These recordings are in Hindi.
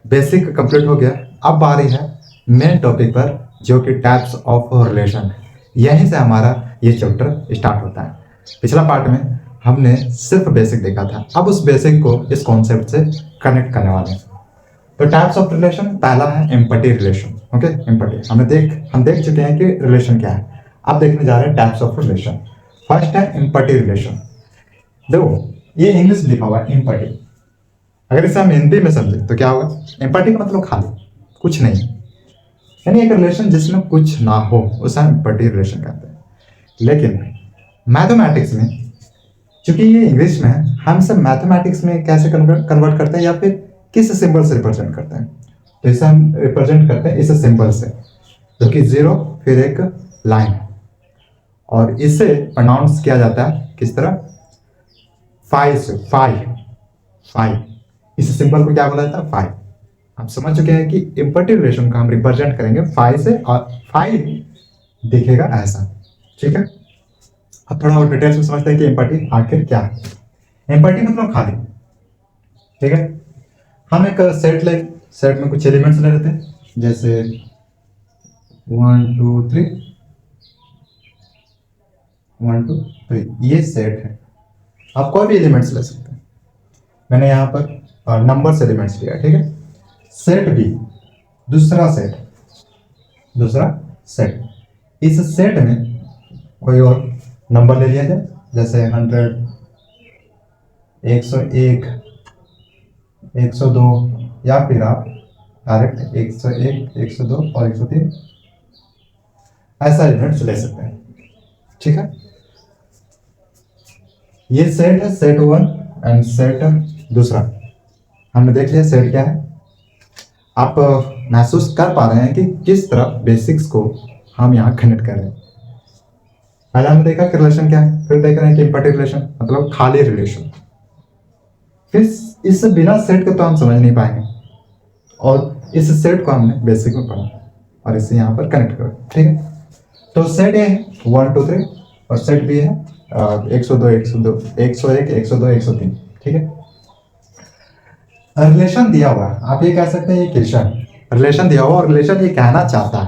बेसिक कंप्लीट हो गया। अब बारी है मेन टॉपिक पर, जो कि टाइप्स ऑफ रिलेशन। यहीं से हमारा ये चैप्टर स्टार्ट होता है। पिछला पार्ट में हमने सिर्फ बेसिक देखा था, अब उस बेसिक को इस कॉन्सेप्ट से कनेक्ट करने वाले हैं। तो टाइप्स ऑफ रिलेशन, पहला है एम्पैथी रिलेशन। ओके, एम्पैथी हम देख चुके हैं कि रिलेशन क्या है। अब देखने जा रहे हैं टाइप्स ऑफ रिलेशन। फर्स्ट है एम्पैथी रिलेशन। देखो, ये इंग्लिश लिखा हुआ है एम्पैथी, अगर इसे हम हिंदी में समझे तो क्या होगा? एम्पैथी का मतलब खाली कुछ नहीं, यानी एक रिलेशन जिसमें कुछ ना हो उसे हम एम्पैथी रिलेशन कहते हैं। लेकिन मैथमेटिक्स में, चूंकि ये इंग्लिश में है, हम सब मैथमेटिक्स में कैसे कन्वर्ट करते हैं या फिर किस सिंबल से रिप्रेजेंट करते हैं? तो इसे हम रिप्रेजेंट करते हैं इस सिंबल से, जो कि जीरो फिर एक लाइन, और इसे प्रोनाउंस किया जाता है किस तरह? फाइव से, फाइव। इस सिंबल को क्या बोला जाता है? फाइव। आप समझ चुके हैं कि एम्पैथी रिलेशन का हम रिप्रेजेंट करेंगे फाइव से, और फाइव दिखेगा ऐसा। ठीक है, अब थोड़ा और डिटेल्स में समझते हैं कि एम्पैथी आखिर क्या है। एम्पैथी मतलब खाली। ठीक है, हम एक सेट में कुछ एलिमेंट्स ले लेते हैं, जैसे 1 2 3, 1 2 3, ये सेट है। आप कोई भी एलिमेंट्स ले सकते हैं। मैंने यहाँ पर नंबर से एलिमेंट्स लिया। ठीक है, सेट बी, दूसरा सेट। इस सेट में कोई और नंबर ले लिया जाए, जैसे 100, 101, 102, या फिर आप डायरेक्ट 101, 102 और 103 ऐसा एलिमेंट्स ले सकते हैं। ठीक है, ये सेट है, सेट वन एंड सेट दूसरा। हमने देख लिया सेट क्या है। आप महसूस कर पा रहे हैं कि किस तरह बेसिक्स को हम यहाँ कनेक्ट कर रहे हैं। पहले हमने देखा कि रिलेशन क्या है, फिर देख रहे हैं कि एम्पैथी रिलेशन मतलब खाली रिलेशन। फिर इस बिना सेट के तो हम समझ नहीं पाएंगे, और इस सेट को हमने बेसिक में पढ़ा और इसे यहाँ पर कनेक्ट करो। ठीक है, तो सेट ए है 1 2 3, और सेट बी है 102, 102, 101, 102, 103। ठीक है, रिलेशन दिया हुआ है, आप ये कह सकते हैं ये क्वेश्चन रिलेशन दिया हुआ, और रिलेशन ये कहना चाहता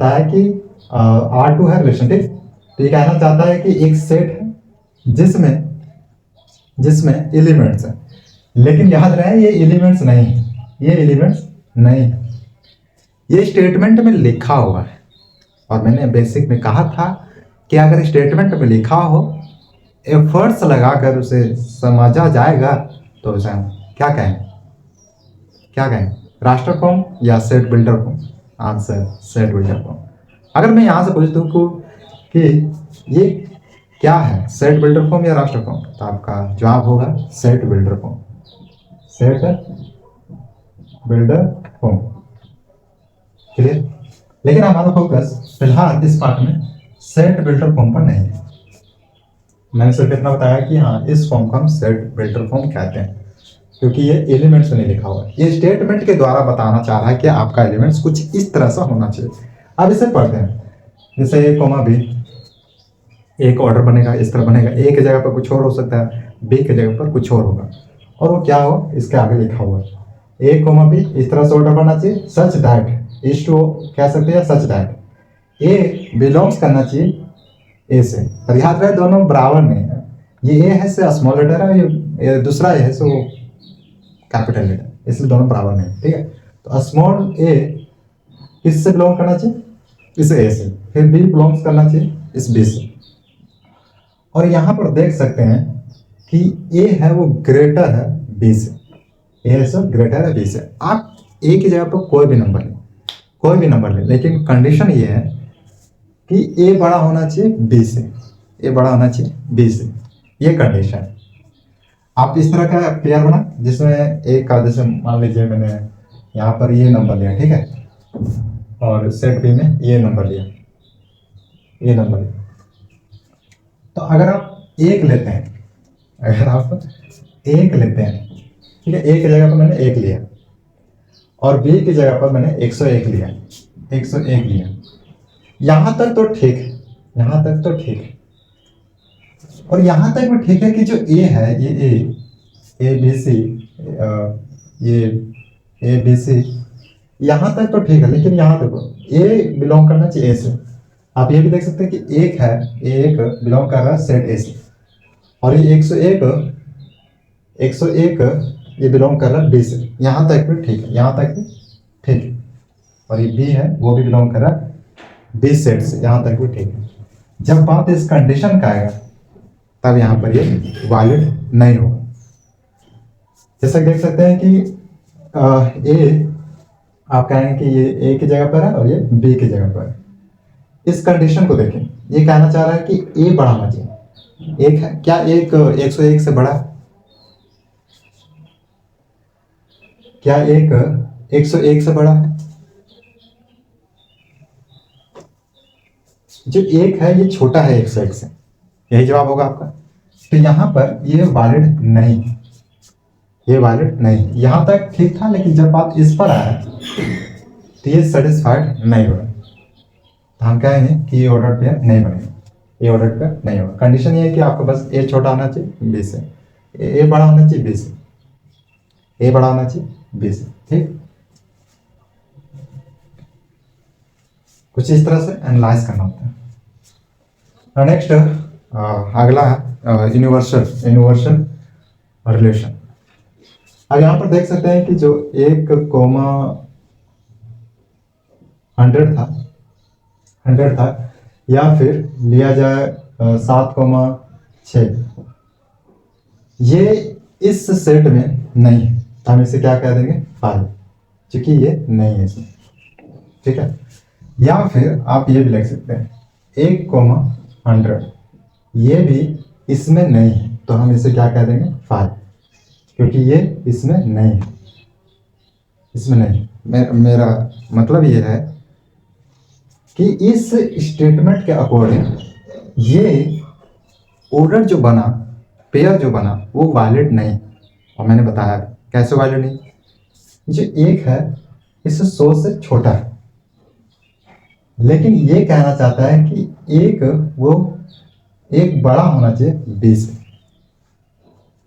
है कि R2 है रिलेशन। ठीक, तो ये कहना चाहता है कि एक सेट है जिसमें एलिमेंट्स है, लेकिन याद रहे ये एलिमेंट्स नहीं है, ये स्टेटमेंट में लिखा हुआ है। और मैंने बेसिक में कहा था कि अगर स्टेटमेंट में लिखा हो, एफर्ट्स लगाकर उसे समझा जाएगा, तो उसे हम क्या कहें? रास्टर फॉर्म या set builder form? Answer set builder form. अगर मैं यहाँ से पूछ दूँ कि ये क्या है, सेट बिल्डर फॉर्म या रास्टर फॉर्म, तो आपका जवाब होगा सेट बिल्डर फॉर्म। क्लियर? लेकिन हमारा फोकस फिलहाल इस पार्ट में सेट बिल्डर फॉर्म पर नहीं है। मैंने सिर्फ इतना बताया कि हाँ, इस फॉर्म को हम सेट बिल्डर फॉर्म कहते हैं, क्योंकि ये एलिमेंट्स में नहीं लिखा हुआ है। ये स्टेटमेंट के द्वारा बताना चाह रहा है कि आपका एलिमेंट्स कुछ इस तरह से होना चाहिए। अब इसे पढ़ते हैं, जैसे ए कोमा बी, एक ऑर्डर बनेगा, इस तरह बनेगा। ए की जगह पर कुछ और हो सकता है, बी की जगह पर कुछ और होगा, और वो क्या हो इसके आगे लिखा हुआ है। ए कोमा बी इस तरह से ऑर्डर बनना चाहिए, सच दैट इज टू कह सकते हैं, सच दैट ए बिलोंग्स करना चाहिए ए से। पर याद रहे दोनों बराबर नहीं है, ये ए है से स्मॉल लेटर है, ये दूसरा ए है सो कैपिटल लेटर, इसलिए दोनों बराबर नहीं। ठीक है, तो स्मॉल ए किससे बिलोंग करना चाहिए? इस ए से। फिर बी बिलोंग्स करना चाहिए इस बी से। और यहां पर देख सकते हैं कि ए है वो ग्रेटर है बी से, ए है ग्रेटर है बी से। आप ए की जगह पर कोई भी नंबर लें, लेकिन कंडीशन ये है कि ए बड़ा होना चाहिए बी से, ये कंडीशन। आप इस तरह का पेयर बना जिसमें एक का, जैसे मान लीजिए मैंने यहाँ पर ये नंबर लिया, ठीक है, और सेट बी में ये नंबर लिया। तो अगर आप एक लेते हैं, ठीक है, ए की जगह पर मैंने एक लिया, और बी की जगह पर मैंने 101 लिया। यहां तक तो ठीक है, और यहां तक भी ठीक है कि जो ए है, ये ए बी सी, ये ए बी सी, यहाँ तक तो ठीक है, लेकिन यहाँ देखो ए बिलोंग करना चाहिए ए से। आप ये भी देख सकते हैं कि एक है, एक बिलोंग कर रहा है सेट ए से, और ये 101 ये बिलोंग कर रहा है बी से। यहाँ तक भी ठीक है, यहाँ तक भी ठीक है। और ये बी है, वो भी बिलोंग कर रहा है बी सेट से, यहाँ तक भी ठीक है। जब बात इस कंडीशन का आएगा तब यहाँ पर ये वैलिड नहीं होगा। जैसे देख सकते हैं कि ए, आप कहेंगे कि ये ए की जगह पर है और ये बी की जगह पर है। इस कंडीशन को देखें, ये कहना चाह रहा है कि ए बड़ा होना चाहिए। एक है क्या, एक 101 से बड़ा है? क्या एक 101 से बड़ा है? जो एक है ये छोटा है 101 से, यही जवाब होगा आपका। तो यहाँ पर ये वैलिड नहीं है, ये वैलिड नहीं। यहाँ तक ठीक था, लेकिन जब बात इस पर आया तो ये सेटिस्फाइड नहीं हो रहा, तो हम कहेंगे कि ये ऑर्डर पेयर नहीं बनेगा, ये ऑर्डर पेयर नहीं होगा। कंडीशन ये है कि आपको बस ए छोटा होना चाहिए बी से, ए बड़ा होना चाहिए बी से, ए बड़ा होना चाहिए बी से, ठीक। कुछ इस तरह से एनालाइज करना होता है। नेक्स्ट अगला है यूनिवर्सल रिलेशन। अब यहाँ पर देख सकते हैं कि जो 100 था, या फिर लिया जाए 7,6, ये इस सेट में नहीं है, तो हम इसे क्या कह देंगे 5, क्योंकि ये नहीं है इसमें, ठीक है। या फिर आप ये भी लिख सकते हैं 1,100, ये भी इसमें नहीं है, तो हम इसे क्या कह देंगे 5, क्योंकि ये इसमें नहीं है, इसमें नहीं। मेरा मतलब ये है कि इस स्टेटमेंट के अकॉर्डिंग ये ऑर्डर जो बना, पेयर जो बना, वो वैलिड नहीं। और मैंने बताया कैसे वैलिड नहीं। जो एक है इस 100 से छोटा है, लेकिन ये कहना चाहता है कि एक बड़ा होना चाहिए बी से,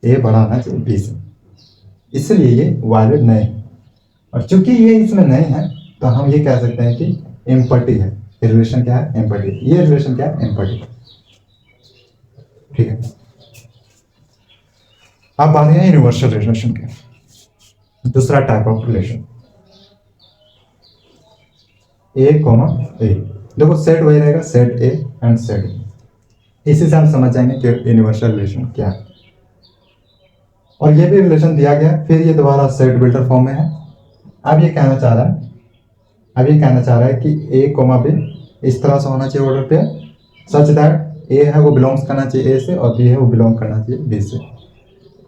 ए बड़ा होना चाहिए बी से, इसलिए ये वैलिड नहीं है। और चूंकि ये इसमें नहीं है, तो हम ये कह सकते हैं कि एम्पटी है। ये रिलेशन क्या है? एम्पटी। ये रिलेशन क्या है? एम्पटी, ठीक है। अब बात है यूनिवर्सल रिलेशन के दूसरा type of relation, A comma A. देखो सेट वही रहेगा, set A and set B. इसी से हम समझ जाएंगे कि यूनिवर्सल रिलेशन क्या है। और ये भी रिलेशन दिया गया, फिर ये दोबारा सेट बिल्डर फॉर्म में है। अब ये कहना चाह रहा है कि ए कॉमा बी इस तरह से होना चाहिए ऑर्डर पे, सच दैट ए है वो बिलोंग्स करना चाहिए ए से, और बी है वो बिलोंग करना चाहिए बी से।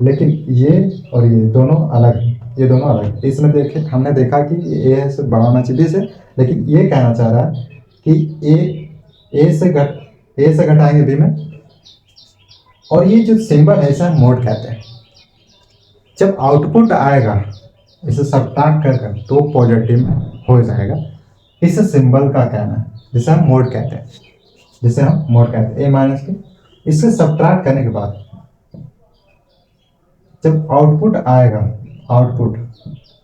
लेकिन ये और ये दोनों अलग है, ये दोनों अलग। इसमें देखे, हमने देखा कि ए से बड़ा होना चाहिए बी से, लेकिन ये कहना चाह रहा है कि ए से घटाएंगे बी में। और ये जो सिंबल है इसे मोड कहते हैं। जब आउटपुट आएगा इसे सब्ट्रैक्ट कर तो पॉजिटिव में हो जाएगा। इस सिंबल का कहना है, जिसे हम मोड कहते हैं, ए माइनस के। इससे सब्ट्रैक्ट करने के बाद जब आउटपुट आएगा,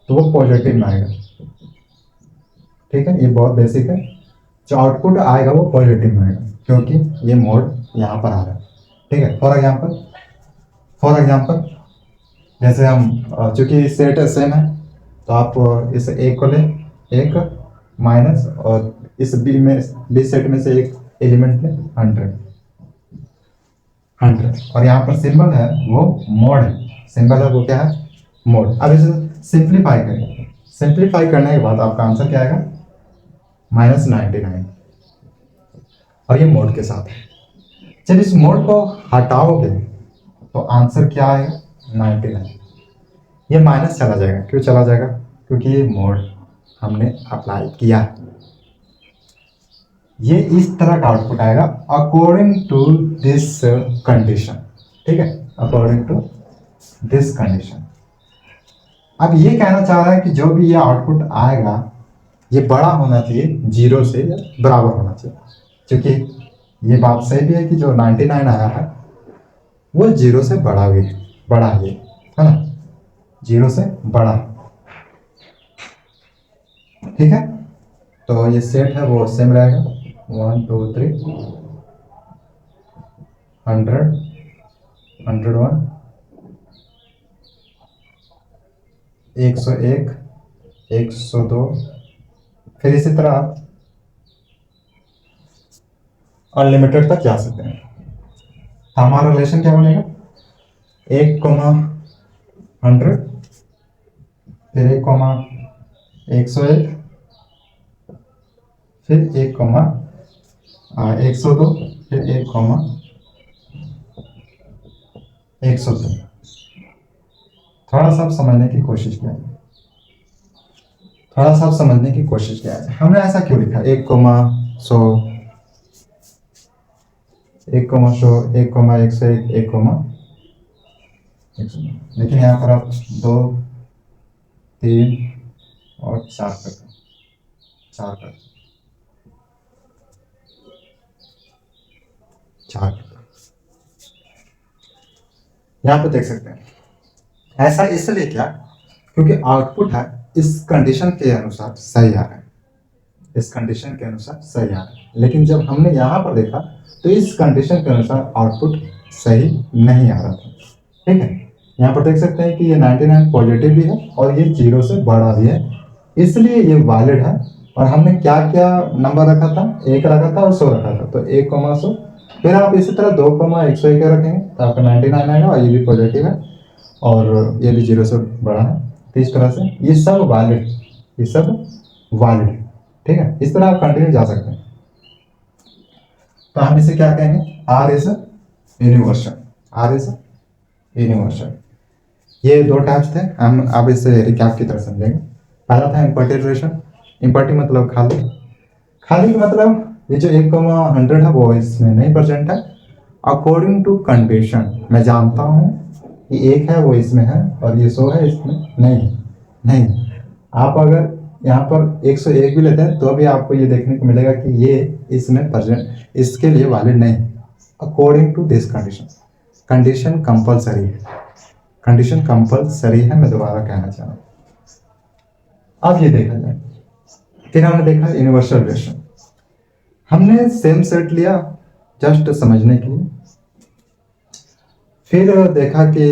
तो वो पॉजिटिव में आएगा, ठीक है। ये बहुत बेसिक है। जो आउटपुट आएगा वो पॉजिटिव में आएगा, क्योंकि ये मोड यहाँ पर आ रहा है, ठीक है। फॉर एग्जाम्पल जैसे हम चूंकि सेट सेम है, तो आप इस एक को लें, एक माइनस, और इस बी सेट में से एक एलिमेंट लें 100, और यहाँ पर सिंबल है वो मोड है। सिंबल है वो क्या है? मोड। अब इसे सिंप्लीफाई करें। सिंप्लीफाई करने के बाद आपका आंसर क्या आएगा? -99, और ये मोड के साथ है। जब इस मोड को हटाओगे तो आंसर क्या आएगा? 99। ये माइनस चला जाएगा। क्यों चला जाएगा? क्योंकि ये मोड हमने अप्लाई किया है। ये इस तरह का आउटपुट आएगा अकॉर्डिंग टू दिस कंडीशन, ठीक है, अकॉर्डिंग टू दिस कंडीशन। अब ये कहना चाह रहा है कि जो भी ये आउटपुट आएगा ये बड़ा होना चाहिए 0 से, या बराबर होना चाहिए। क्योंकि ये बात सही भी है कि जो 99 आया है वो 0 से बड़ा है ना, 0 से बड़ा। ठीक है, तो ये सेट है वो सेम रहेगा 1 2 3 100 101 101 102, फिर इसी तरह आप अनलिमिटेड तक जा सकते हैं। तो हमारा रिलेशन क्या बनेगा, 1,100 फिर 1,101 फिर 1,102 फिर 1,102। थोड़ा सा समझने की कोशिश किया जाए, थोड़ा सा समझने की कोशिश किया जाए। हमने ऐसा क्यों लिखा 1,100 1,100 1,101 1,100, लेकिन यहाँ पर आप 2 3 और 4 कर 4 कर 4 यहाँ पे देख सकते हैं। ऐसा इसलिए क्या, क्योंकि आउटपुट है इस कंडीशन के अनुसार सही आ रहा है, इस कंडीशन के अनुसार सही आ रहा है, लेकिन जब हमने यहाँ पर देखा तो इस कंडीशन के अनुसार आउटपुट सही नहीं आ रहा था। ठीक है, यहाँ पर देख सकते हैं कि ये 99 पॉजिटिव भी है और ये 0 से बड़ा भी है, इसलिए ये वैलिड है। और हमने क्या क्या नंबर रखा था, 1 रखा था और 100 रखा था, तो 1,100 फिर आप इसी तरह 2,101 रखेंगे तो आपका 99 आएगा और ये भी पॉजिटिव है और ये भी 0 से बड़ा है। तो इस तरह से ये सब वैलिड, ये सब वैलिड। ठीक है, इस तरह आप कंटिन्यू जा सकते हैं। तो हम इसे क्या कहेंगे, R is universal, R is universal. ये 2 टाइप्स थे, हम अब इसे रिकैप की तरह समझेंगे। पहला था इम्पर्टी रिलेशन, इम्पर्टी मतलब खाली, खाली का मतलब ये जो 1,100 है वो इसमें नहीं प्रेजेंट है। अकॉर्डिंग टू कंडीशन मैं जानता हूँ कि 1 है वो इसमें है और ये 100 है इसमें नहीं। आप अगर यहाँ पर 101 भी लेते हैं तो भी आपको ये देखने को मिलेगा कि ये इसमें प्रेजेंट, इसके लिए वैलिड नहीं। According to this condition, condition compulsory है, कंडीशन कंपलसरी है, मैं दोबारा कहना चाह रहा हूँ। अब ये देखा जाए, फिर हमने देखा यूनिवर्सल रिलेशन, हमने सेम सेट लिया जस्ट समझने के लिए, फिर देखा कि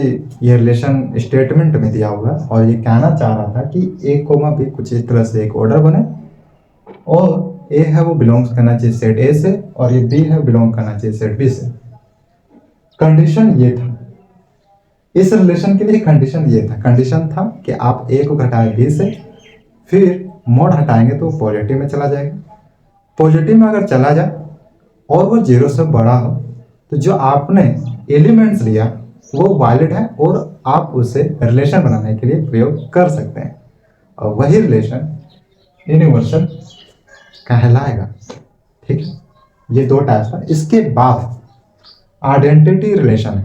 ये रिलेशन स्टेटमेंट में दिया हुआ है और ये कहना चाह रहा था कि ए कोमा बी कुछ इस तरह से एक ऑर्डर बने और ए है वो बिलोंग्स करना चाहिए सेट ए से और ये बी है बिलोंग करना चाहिए सेट बी से। कंडीशन ये था, इस रिलेशन के लिए कंडीशन ये था, कंडीशन था कि आप ए को घटाए बी से, फिर मोड हटाएंगे तो पॉजिटिव में चला जाएगा, पॉजिटिव में अगर चला जाए और वो 0 से बड़ा हो तो जो आपने एलिमेंट्स लिया वो वैलिड है और आप उसे रिलेशन बनाने के लिए प्रयोग कर सकते हैं और वही रिलेशन यूनिवर्सल कहलाएगा। ठीक है, ये 2 टाइप्स था। इसके बाद आइडेंटिटी रिलेशन है,